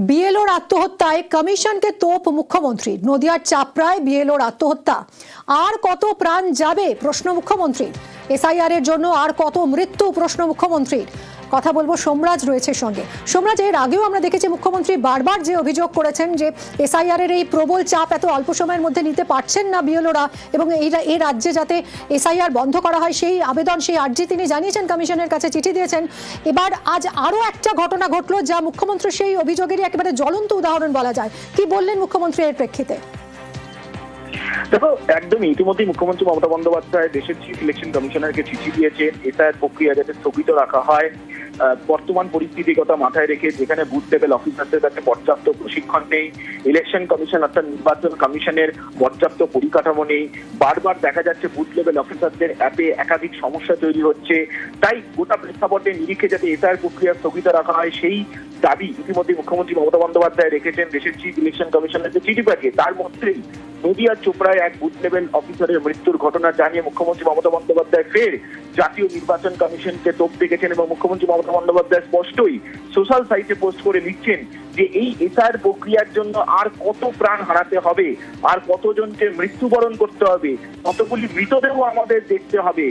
বিএলওর আত্মহত্যায় কমিশনকে তোপ মুখ্যমন্ত্রী। নদিয়ার চাপড়ায় বিএলওর আত্মহত্যা। আর কত প্রাণ যাবে প্রশ্ন মুখ্যমন্ত্রীর। এসআইআর এর জন্য আর কত মৃত্যু প্রশ্ন মুখ্যমন্ত্রীর। কথা বলবো, সোমরাজ রয়েছে সঙ্গে। সোমরাজ, এর আগেও আমরা দেখেছি মুখ্যমন্ত্রী বারবার যে অভিযোগ করেছেন যে এসআইআর এর এই প্রবল চাপ এত অল্প সময়ের মধ্যে নিতে পারছেন না বিএলওরা, এবং এই রাজ্যে যাতে এসআইআর বন্ধ করা হয় সেই আবেদন, সেই আর্জি তিনি জানিয়েছেন, কমিশনের কাছে চিঠি দিয়েছেন। এবার আজ আরো একটা ঘটনা ঘটলো যা মুখ্যমন্ত্রী সেই অভিযোগেরই একেবারে জ্বলন্ত উদাহরণ বলা যায়। কি বললেন মুখ্যমন্ত্রী এর প্রেক্ষিতে? দেখো, একদমই ইতিমধ্যে মুখ্যমন্ত্রী মমতা বন্দ্যোপাধ্যায় দেশের চিফ ইলেকশন কমিশনারকে চিঠি দিয়েছেন এসআইআর প্রক্রিয়া যাতে স্থগিত রাখা হয়। বর্তমান পরিস্থিতির কথা মাথায় রেখে যেখানে বুথ লেভেল অফিসারদের কাছে পর্যাপ্ত প্রশিক্ষণ নেই, ইলেকশন কমিশন অর্থাৎ নির্বাচন কমিশনের পর্যাপ্ত পরিকাঠামো নেই, বারবার দেখা যাচ্ছে বুথ লেভেল অফিসারদের অ্যাপে একাধিক সমস্যা তৈরি হচ্ছে। তাই গোটা প্রেক্ষাপটের নিরিখে যাতে এসআইআর প্রক্রিয়া স্থগিত রাখা হয় সেই দাবি ইতিমধ্যে মুখ্যমন্ত্রী মমতা বন্দ্যোপাধ্যায় রেখেছেন দেশের চিফ ইলেকশন কমিশনারকে চিঠি পাঠিয়ে। তার মধ্যেই নদিয়ার চোপড়ায় এক বুথ লেভেল অফিসারের মৃত্যুর ঘটনা জানিয়ে মুখ্যমন্ত্রী মমতা বন্দ্যোপাধ্যায় ফের জাতীয় নির্বাচন কমিশনকে তোপ দেখেছেন এবং মুখ্যমন্ত্রী মমতা বন্দ্যোপাধ্যায় স্পষ্টই সোশ্যাল সাইটে পোস্ট করে লিখছেন যে এই এসআইআর প্রক্রিয়ার জন্য আর কত প্রাণ হারাতে হবে, আর কতজনকে মৃত্যুবরণ করতে হবে, কতগুলি মৃতদেহ আমাদের দেখতে হবে।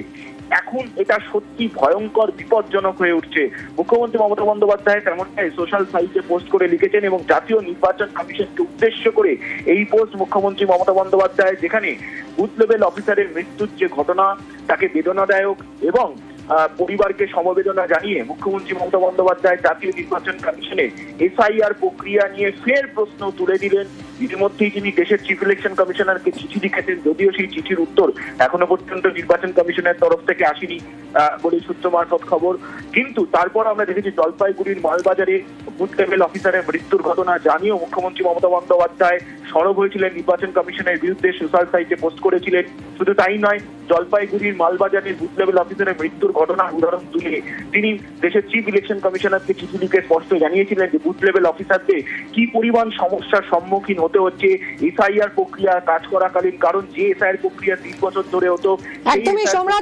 এখন এটা সত্যি ভয়ঙ্কর বিপজ্জনক হয়ে উঠছে। মুখ্যমন্ত্রী মমতা বন্দ্যোপাধ্যায় তেমনটাই সোশ্যাল সাইটে পোস্ট করে লিখেছেন এবং জাতীয় নির্বাচন কমিশনকে উদ্দেশ্য করে এই পোস্ট মুখ্যমন্ত্রী মমতা বন্দ্যোপাধ্যায়, যেখানে বুথ লেভেল অফিসারের মৃত্যুর যে ঘটনা তাকে বেদনাদায়ক এবং পরিবারকে সমবেদনা জানিয়ে মুখ্যমন্ত্রী মমতা বন্দ্যোপাধ্যায় জাতীয় নির্বাচন কমিশনে এসআইআর প্রক্রিয়া নিয়ে ফের প্রশ্ন তুলে দিলেন। ইতিমধ্যেই তিনি দেশের চিফ ইলেকশন কমিশনারকে চিঠি লিখেছেন, যদিও সেই চিঠির উত্তর এখনো পর্যন্ত নির্বাচন কমিশনের তরফ থেকে আসেনি বলে সূত্র মারফত খবর। কিন্তু তারপর আমরা দেখেছি জলপাইগুড়ির মালবাজারে বুথ লেভেল অফিসারের মৃত্যুর ঘটনা জানিয়েও মুখ্যমন্ত্রী মমতা বন্দ্যোপাধ্যায় সরব হয়েছিলেন, নির্বাচন কমিশনের বিরুদ্ধে সোশ্যাল সাইটে পোস্ট করেছিলেন। শুধু তাই নয়, জলপাইগুড়ির মালবাজারের বুথ লেভেল অফিসারের মৃত্যুর ঘটনার উদাহরণ তুলে তিনি দেশের চিফ ইলেকশন কমিশনারকে চিঠি লিখে স্পষ্ট জানিয়েছিলেন যে বুথ লেভেল অফিসারদের কি পরিমাণ সমস্যার সম্মুখীন হতে হচ্ছে এসআইআর প্রক্রিয়া কাজ করাকালীন। কারণ যে এসআইআর প্রক্রিয়া 30 বছর ধরে হতো, একদমই